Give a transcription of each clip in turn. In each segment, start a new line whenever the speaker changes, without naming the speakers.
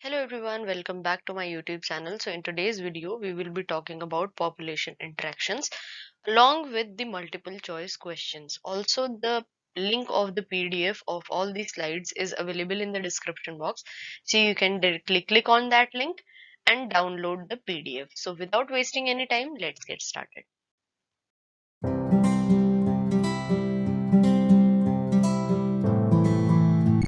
Hello everyone, welcome back to my YouTube channel. So in today's video, we will be talking about population interactions along with the multiple choice questions. Also, the link of the PDF of all these slides is available in the description box. So you can directly click on that link and download the PDF. So without wasting any time, let's get started.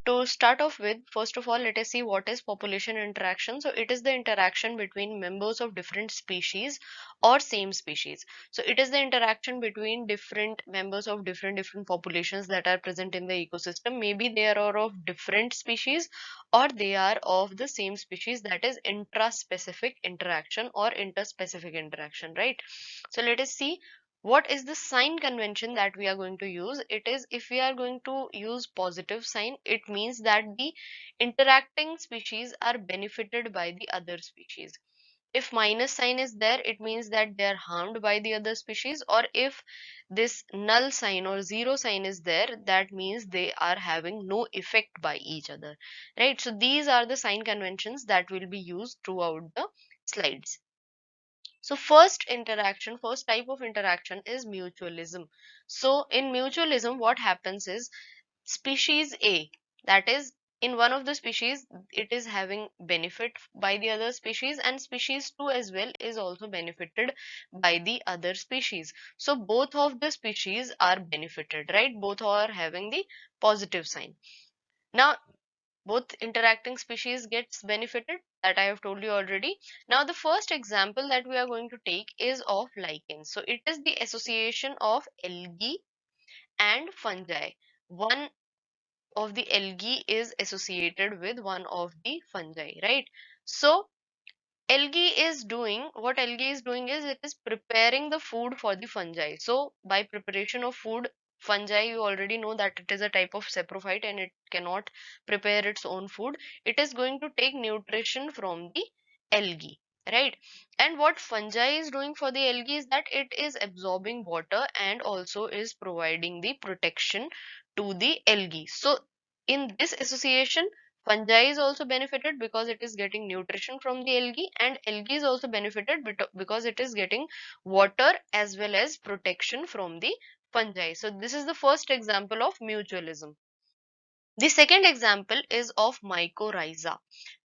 To start off with, first of all, let us see what is population interaction. So it is the interaction between members of different species or same species. So it is the interaction between different members of different populations that are present in the ecosystem. Maybe they are of different species or they are of the same species, that is intraspecific interaction or interspecific interaction, right? So let us see what is the sign convention that we are going to use. It is, if we are going to use positive sign, it means that the interacting species are benefited by the other species. If minus sign is there, it means that they are harmed by the other species, or if this null sign or zero sign is there, that means they are having no effect by each other, right? So these are the sign conventions that will be used throughout the slides. So first type of interaction is mutualism. So in mutualism, what happens is species A, that is in one of the species, it is having benefit by the other species, and species 2 as well is also benefited by the other species. So both of the species are benefited, right? Both are having the positive sign. Now both interacting species gets benefited, that I have told you already. Now the first example that we are going to take is of lichens. So it is the association of algae and fungi. One of the algae is associated with one of the fungi, right? So algae is doing is it is preparing the food for the fungi. So by preparation of food, fungi, you already know that it is a type of saprophyte and it cannot prepare its own food. It is going to take nutrition from the algae, right? And what fungi is doing for the algae is that it is absorbing water and also is providing the protection to the algae. So in this association, fungi is also benefited because it is getting nutrition from the algae, and algae is also benefited because it is getting water as well as protection from the fungi. So this is the first example of mutualism. The second example is of mycorrhiza,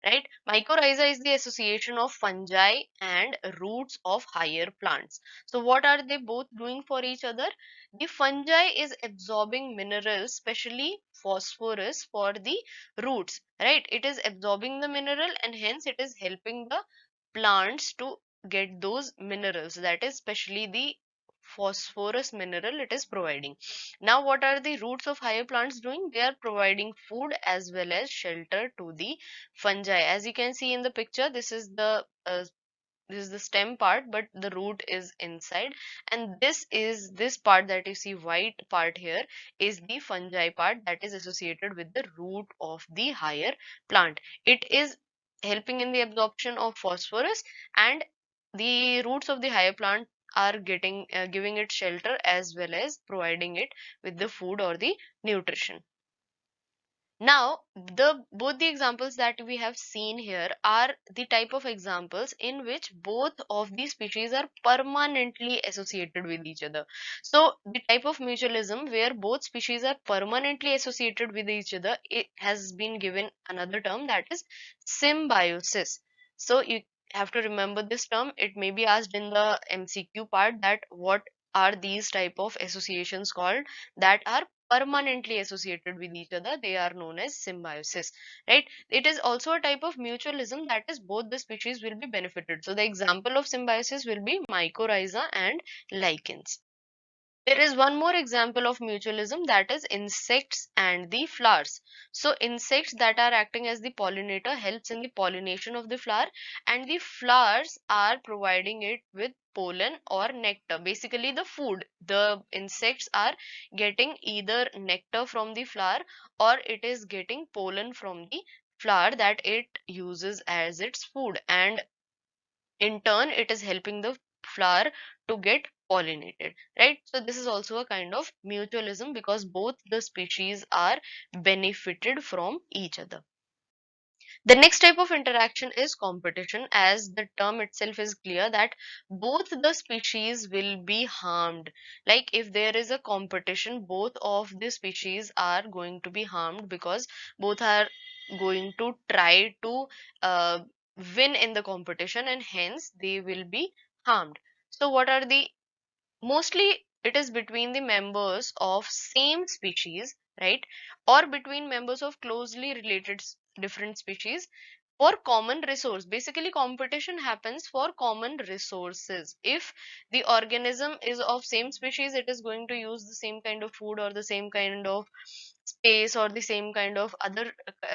right? Mycorrhiza is the association of fungi and roots of higher plants. So what are they both doing for each other? The fungi is absorbing minerals, especially phosphorus, for the roots, right? It is absorbing the mineral and hence it is helping the plants to get those minerals, that is especially the phosphorus mineral it is providing. Now what are the roots of higher plants doing? They are providing food as well as shelter to the fungi. As you can see in the picture, this is the stem part, but the root is inside, and this part that you see white part here is the fungi part that is associated with the root of the higher plant. It is helping in the absorption of phosphorus, and the roots of the higher plant are giving it shelter as well as providing it with the food or the nutrition. Now, both the examples that we have seen here are the type of examples in which both of these species are permanently associated with each other. So, the type of mutualism where both species are permanently associated with each other, it has been given another term, that is symbiosis. So, you have to remember this term. It may be asked in the MCQ part that what are these type of associations called that are permanently associated with each other. They are known as symbiosis, right? It is also a type of mutualism, that is both the species will be benefited. So the example of symbiosis will be mycorrhiza and lichens. There is one more example of mutualism, that is insects and the flowers. So insects that are acting as the pollinator helps in the pollination of the flower, and the flowers are providing it with pollen or nectar, basically the food. The insects are getting either nectar from the flower or it is getting pollen from the flower that it uses as its food, and in turn it is helping the flower to get pollinated, right? So this is also a kind of mutualism because both the species are benefited from each other. The next type of interaction is competition, as the term itself is clear that both the species will be harmed. Like if there is a competition, both of the species are going to be harmed because both are going to try to uh, win in the competition, and hence they will be harmed. So what are the, mostly it is between the members of same species, right, or between members of closely related different species for common resource. Basically competition happens for common resources. If the organism is of same species, it is going to use the same kind of food or the same kind of space or the same kind of other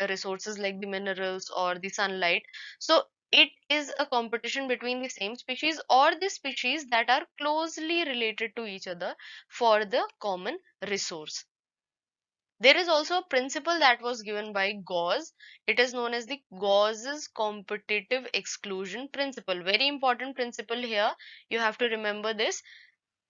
resources like the minerals or the sunlight. So it is a competition between the same species or the species that are closely related to each other for the common resource. There is also a principle that was given by Gauss. It is known as the Gauss's competitive exclusion principle. Very important principle here. You have to remember this.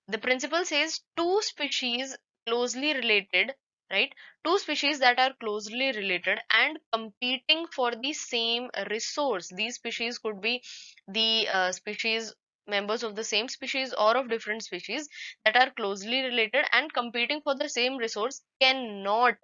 The principle says two species closely related, right? Two species that are closely related and competing for the same resource. These species could be the species, members of the same species or of different species that are closely related and competing for the same resource cannot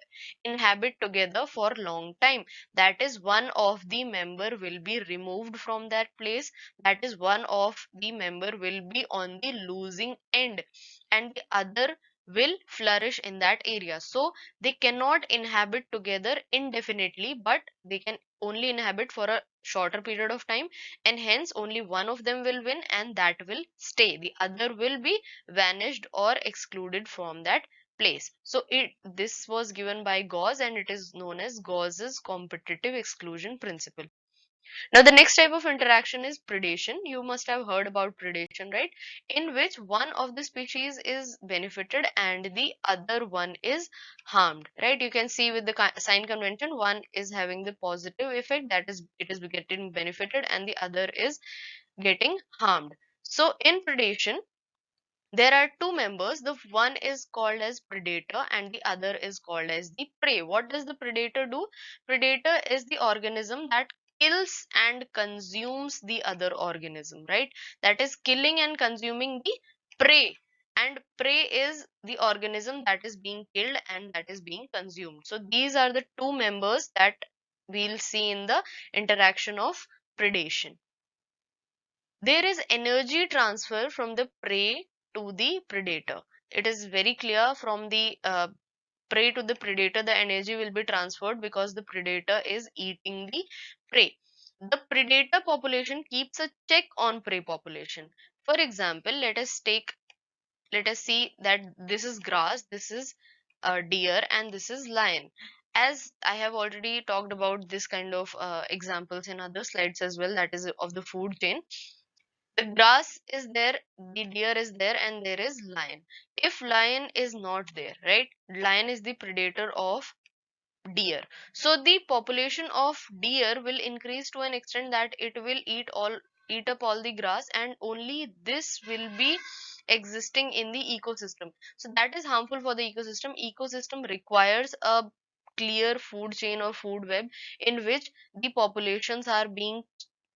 inhabit together for long time. That is, one of the member will be removed from that place. That is, one of the member will be on the losing end and the other will flourish in that area. So they cannot inhabit together indefinitely, but they can only inhabit for a shorter period of time, and hence only one of them will win and that will stay. The other will be vanished or excluded from that place. So this was given by Gauss and it is known as Gauss's competitive exclusion principle. Now, the next type of interaction is predation. You must have heard about predation, right? In which one of the species is benefited and the other one is harmed, right? You can see with the sign convention, one is having the positive effect, that is, it is getting benefited, and the other is getting harmed. So, in predation, there are two members. The one is called as predator and the other is called as the prey. What does the predator do? Predator is the organism that kills and consumes the other organism, right? That is killing and consuming the prey. And prey is the organism that is being killed and that is being consumed. So these are the two members that we'll see in the interaction of predation. There is energy transfer from the prey to the predator. It is very clear, from the prey to the predator, the energy will be transferred because the predator is eating the prey. The predator population keeps a check on prey population. For example, let us see that this is grass, this is deer, and this is lion. As I have already talked about this kind of examples in other slides as well, that is of the food chain. The grass is there, the deer is there, and there is lion. If lion is not there, right, lion is the predator of deer, so the population of deer will increase to an extent that it will eat up all the grass, and only this will be existing in the ecosystem. So that is harmful for the ecosystem requires a clear food chain or food web in which the populations are being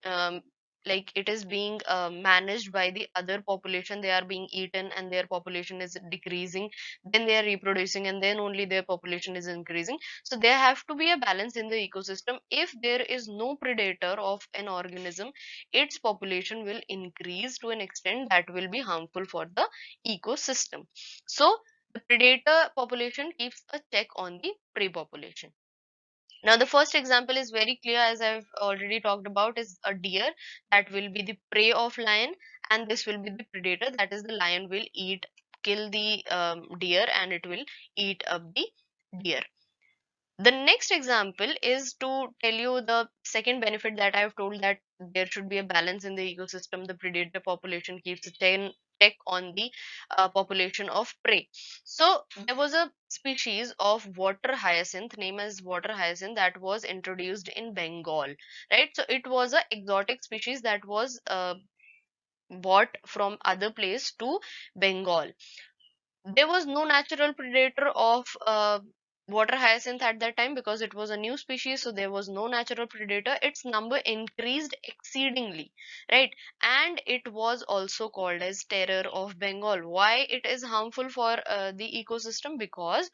um, like it is being managed by the other population. They are being eaten and their population is decreasing, then they are reproducing, and then only their population is increasing. So there have to be a balance in the ecosystem. If there is no predator of an organism, its population will increase to an extent that will be harmful for the ecosystem. So the predator population keeps a check on the prey population. Now, the first example is very clear, as I've already talked about, is a deer that will be the prey of lion, and this will be the predator. That is, the lion will kill the deer, and it will eat up the deer. The next example is to tell you the second benefit that I've told, that there should be a balance in the ecosystem. The predator population keeps a check on the population of prey. So there was a species of water hyacinth named as water hyacinth that was introduced in Bengal, right? So it was a exotic species that was bought from other place to Bengal. There was no natural predator of water hyacinth at that time, because it was a new species, so there was no natural predator, its number increased exceedingly, right? And it was also called as terror of Bengal. Why it is harmful for the ecosystem? Because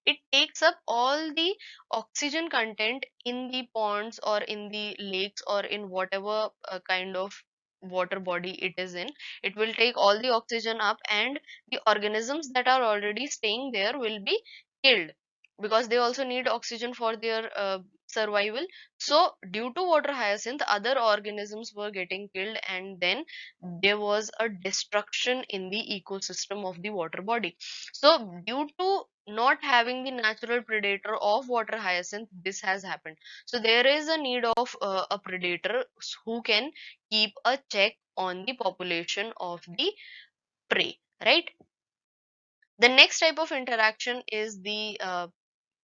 it takes up all the oxygen content in the ponds or in the lakes or in whatever kind of water body it is in. It will take all the oxygen up, and the organisms that are already staying there will be killed, because they also need oxygen for their survival. So due to water hyacinth, other organisms were getting killed, and then there was a destruction in the ecosystem of the water body. So due to not having the natural predator of water hyacinth, this has happened. So there is a need of a predator who can keep a check on the population of the prey, right? The next type of interaction is the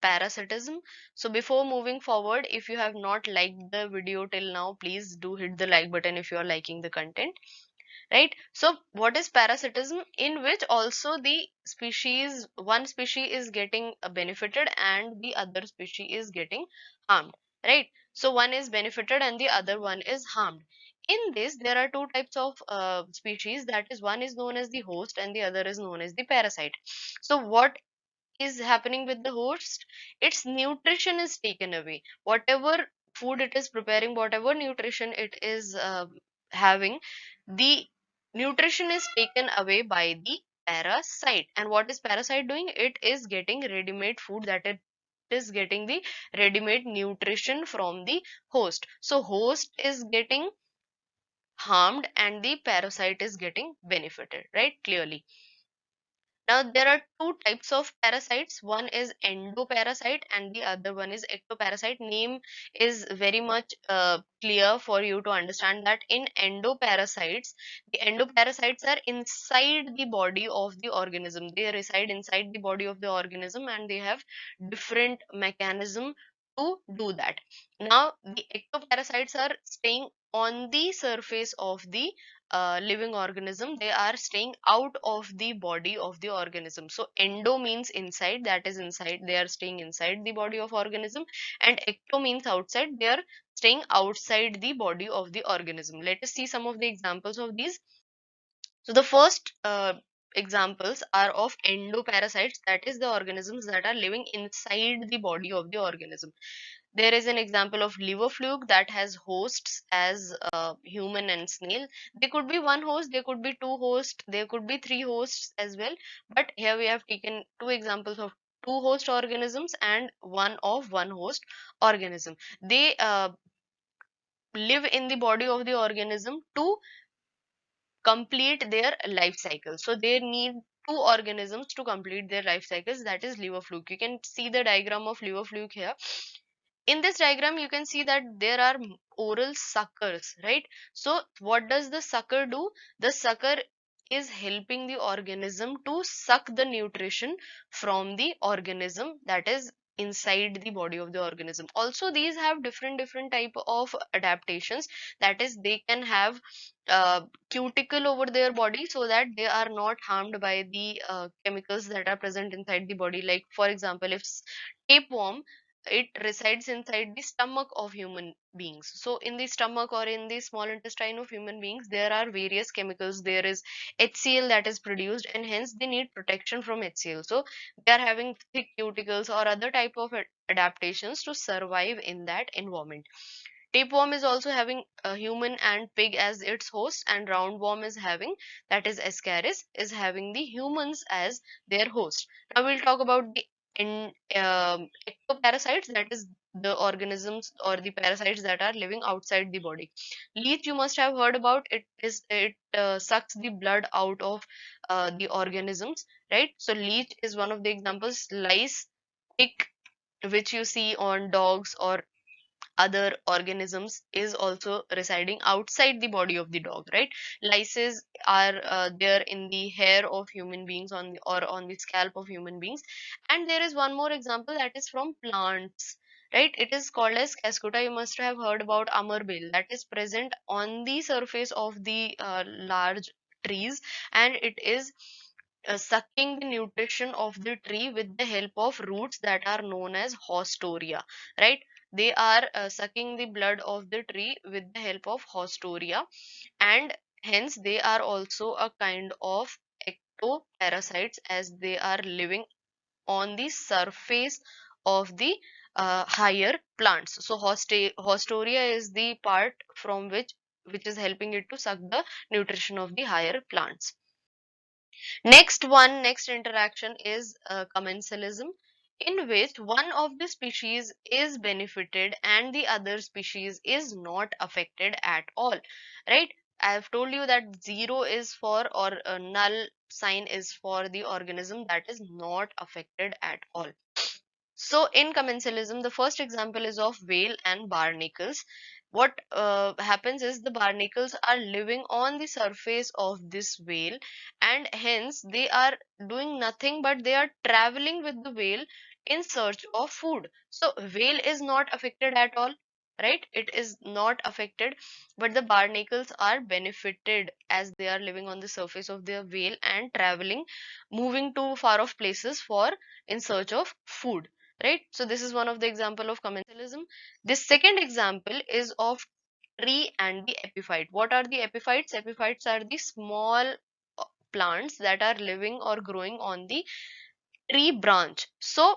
parasitism. So before moving forward, if you have not liked the video till now, please do hit the like button if you are liking the content, right? So what is parasitism? In which also the species, one species is getting benefited and the other species is getting harmed, right? So one is benefited and the other one is harmed. In this, there are two types of species, that is, one is known as the host and the other is known as the parasite. So what is happening with the host? Its nutrition is taken away. Whatever food it is preparing, whatever nutrition it is having, the nutrition is taken away by the parasite. And what is parasite doing? It is getting ready-made food, that it is getting the ready-made nutrition from the host. So host is getting harmed and the parasite is getting benefited, right? Clearly. Now, there are two types of parasites. One is endoparasite and the other one is ectoparasite. Name is very much clear for you to understand that in endoparasites, the endoparasites are inside the body of the organism. They reside inside the body of the organism and they have different mechanism to do that. Now, the ectoparasites are staying on the surface of the living organism. They are staying out of the body of the organism. So endo means inside, that is inside, they are staying inside the body of organism, and ecto means outside, they are staying outside the body of the organism. Let us see some of the examples of these. So the first examples are of endoparasites, that is the organisms that are living inside the body of the organism. There is an example of liver fluke that has hosts as human and snail. There could be one host, there could be two hosts, there could be three hosts as well. But here we have taken two examples of two host organisms and one of one host organism. They live in the body of the organism to complete their life cycle. So they need two organisms to complete their life cycles. That is liver fluke. You can see the diagram of liver fluke here. In this diagram, you can see that there are oral suckers, right? So what does the sucker do? The sucker is helping the organism to suck the nutrition from the organism that is inside the body of the organism. Also, these have different type of adaptations, that is, they can have uh, cuticle over their body so that they are not harmed by the chemicals that are present inside the body. Like for example, if tapeworm, it resides inside the stomach of human beings. So in the stomach or in the small intestine of human beings, there are various chemicals. There is HCl that is produced, and hence they need protection from HCl. So they are having thick cuticles or other type of adaptations to survive in that environment. Tapeworm is also having a human and pig as its host, and roundworm is having, that is Ascaris, is having the humans as their host. Now we'll talk about the ectoparasites, that is the organisms or the parasites that are living outside the body. Leech, you must have heard about it. Is it sucks the blood out of the organisms, right? So leech is one of the examples. Lice, tick, which you see on dogs or other organisms, is also residing outside the body of the dog, right? Lices are there in the hair of human beings or on the scalp of human beings. And there is one more example, that is from plants, right? It is called as cascuta. You must have heard about amarbale, that is present on the surface of the large trees, and it is sucking the nutrition of the tree with the help of roots that are known as hostoria, right? They are sucking the blood of the tree with the help of hostoria, and hence they are also a kind of ectoparasites, as they are living on the surface of the higher plants. So hostoria is the part from which is helping it to suck the nutrition of the higher plants. Next interaction is commensalism, in which one of the species is benefited and the other species is not affected at all, right? I have told you that zero is for, or a null sign is for the organism that is not affected at all. So in commensalism, the first example is of whale and barnacles. What happens is the barnacles are living on the surface of this whale, and hence they are doing nothing but they are traveling with the whale in search of food. So whale is not affected at all, right? It is not affected, but the barnacles are benefited as they are living on the surface of the whale and traveling, moving to far off places for in search of food, right? So this is one of the example of commensalism. This second example is of tree and the epiphyte. What are the epiphytes? Epiphytes are the small plants that are living or growing on the tree branch. So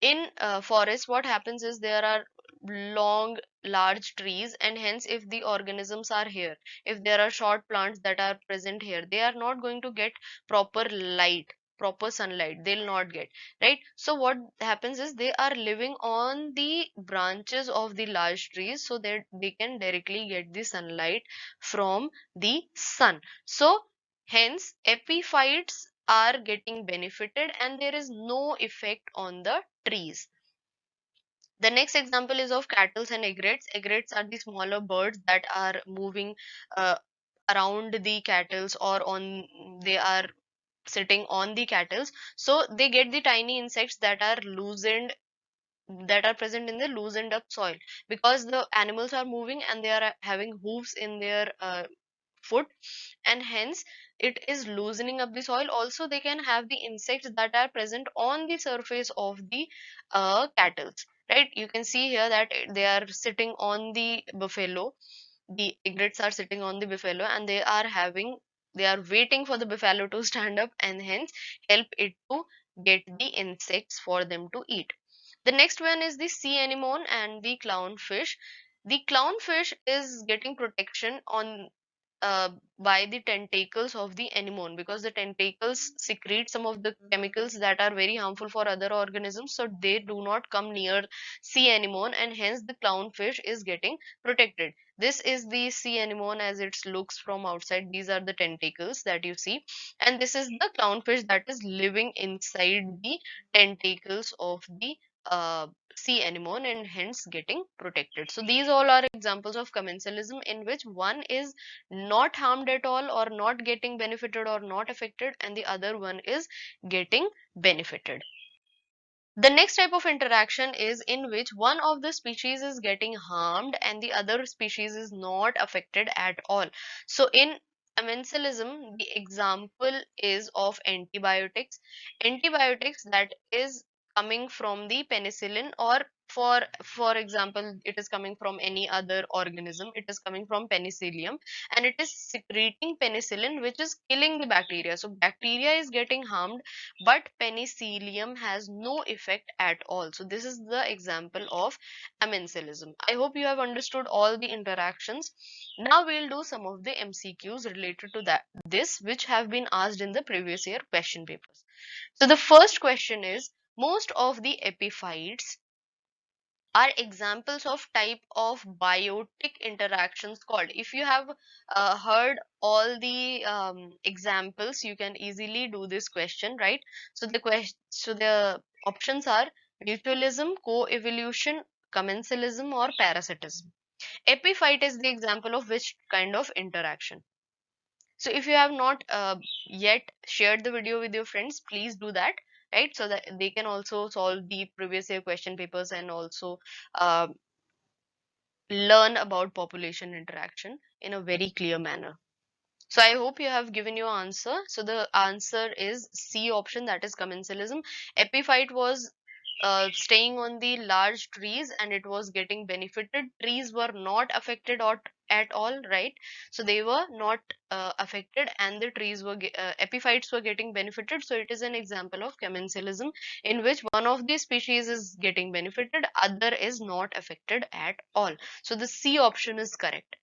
in forest, what happens is there are long large trees, and hence if the organisms are here, if there are short plants that are present here, they are not going to get proper light, proper sunlight, they'll not get, right? So what happens is they are living on the branches of the large trees so that they can directly get the sunlight from the sun. So hence epiphytes are getting benefited and there is no effect on the trees. The next example is of cattles and egrets. Egrets are the smaller birds that are moving uh, around the cattles, or on they are sitting on the cattles. So they get the tiny insects that are loosened, that are present in the loosened up soil, because the animals are moving and they are having hooves in their foot, and hence it is loosening up the soil. Also they can have the insects that are present on the surface of the cattles, right? You can see here that they are sitting on the buffalo, the egrets are sitting on the buffalo, and they are waiting for the buffalo to stand up and hence help it to get the insects for them to eat. The next one is the sea anemone and the clownfish. The clownfish is getting protection on uh, by the tentacles of the anemone, because the tentacles secrete some of the chemicals that are very harmful for other organisms, so they do not come near sea anemone, and hence the clownfish is getting protected. This is the sea anemone as it looks from outside. These are the tentacles that you see, and this is the clownfish that is living inside the tentacles of the uh, sea anemone and hence getting protected. So these all are examples of commensalism in which one is not harmed at all, or not getting benefited or not affected, and the other one is getting benefited. The next type of interaction is in which one of the species is getting harmed and the other species is not affected at all. So in commensalism, the example is of antibiotics. Antibiotics that is coming from the penicillin, or for example, it is coming from any other organism. It is coming from penicillium and it is secreting penicillin, which is killing the bacteria. So bacteria is getting harmed, but penicillium has no effect at all. So this is the example of amencillism. I hope you have understood all the interactions. Now we'll do some of the MCQs related to this, which have been asked in the previous year question papers. So the first question is, most of the epiphytes are examples of type of biotic interactions called. If you have heard all the examples, you can easily do this question, right? So the options are mutualism, co-evolution, commensalism, or parasitism. Epiphyte is the example of which kind of interaction? So if you have not yet shared the video with your friends, please do that, right? So that they can also solve the previous year question papers and also uh, learn about population interaction in a very clear manner. So I hope you have given your answer. So the answer is C option, that is commensalism. Epiphyte was staying on the large trees and it was getting benefited. Trees were not affected at all, right? So they were not affected, and the trees were epiphytes were getting benefited. So it is an example of commensalism, in which one of the species is getting benefited, other is not affected at all. So the C option is correct.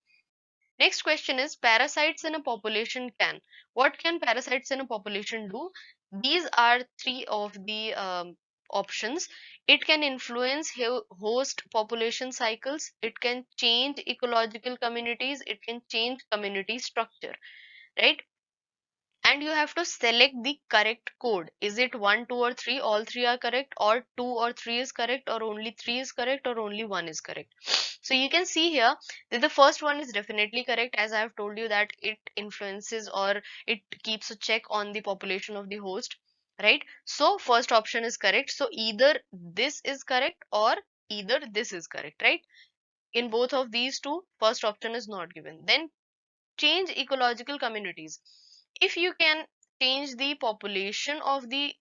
Next question is, parasites in a population can. What can parasites in a population do? These are three of the options. It can influence host population cycles. It can change ecological communities. It can change community structure, right? And you have to select the correct code. Is it 1, 2, or 3? All three are correct, or 2 or 3 is correct, or only 3 is correct, or only 1 is correct. So you can see here that the first one is definitely correct, as I have told you that it influences or it keeps a check on the population of the host, right? So first option is correct. So either this is correct or either this is correct, right? In both of these two, first option is not given. Then change ecological communities. If you can change the population of the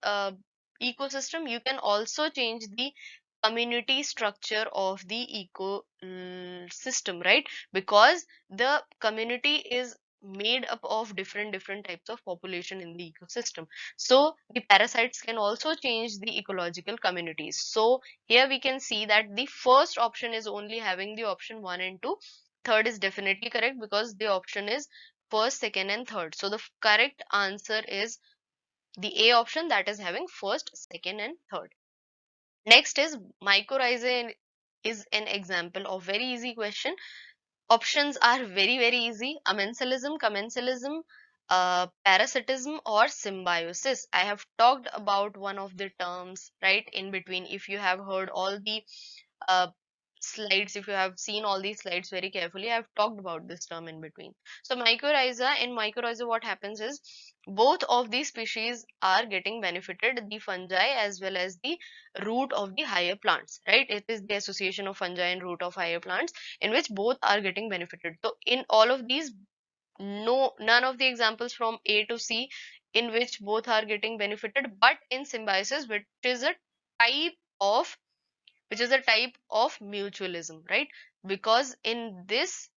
ecosystem, you can also change the community structure of the system, right? Because the community is made up of different types of population in the ecosystem. So the parasites can also change the ecological communities. So here we can see that the first option is only having the option 1 and 2. Third is definitely correct because the option is first, second, and third. So the correct answer is the A option, that is having first, second, and third. Next is mycorrhizae is an example of very easy question. Options are very easy: amensalism, commensalism, parasitism, or symbiosis. I have talked about one of the terms right in between. If you have heard all the uh, slides, if you have seen all these slides very carefully, I have talked about this term in between. So in mycorrhiza, what happens is both of these species are getting benefited, the fungi as well as the root of the higher plants, right? It is the association of fungi and root of higher plants in which both are getting benefited. So in all of these, none of the examples from A to C in which both are getting benefited, but in symbiosis, type of which is a type of mutualism, right? Because in this,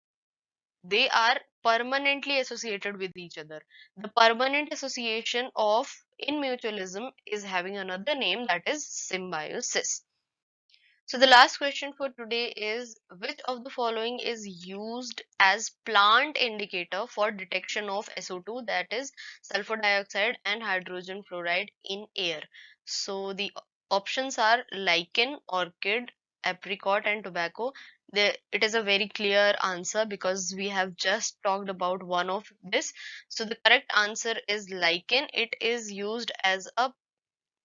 they are permanently associated with each other. The permanent association of in mutualism is having another name, that is symbiosis. So the last question for today is, which of the following is used as plant indicator for detection of SO2, that is sulfur dioxide and hydrogen fluoride in air? So the options are lichen, orchid, apricot, and tobacco. It is a very clear answer because we have just talked about one of this. So the correct answer is lichen. It is used as a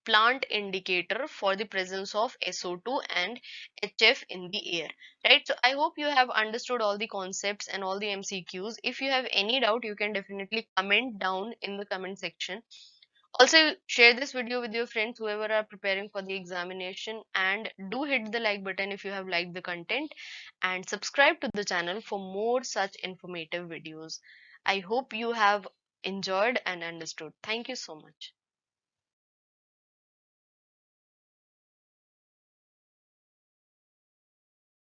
plant indicator for the presence of SO2 and HF in the air, right? So I hope you have understood all the concepts and all the MCQs. If you have any doubt, you can definitely comment down in the comment section. Also, share this video with your friends, whoever are preparing for the examination, and do hit the like button if you have liked the content, and subscribe to the channel for more such informative videos. I hope you have enjoyed and understood. Thank you so much.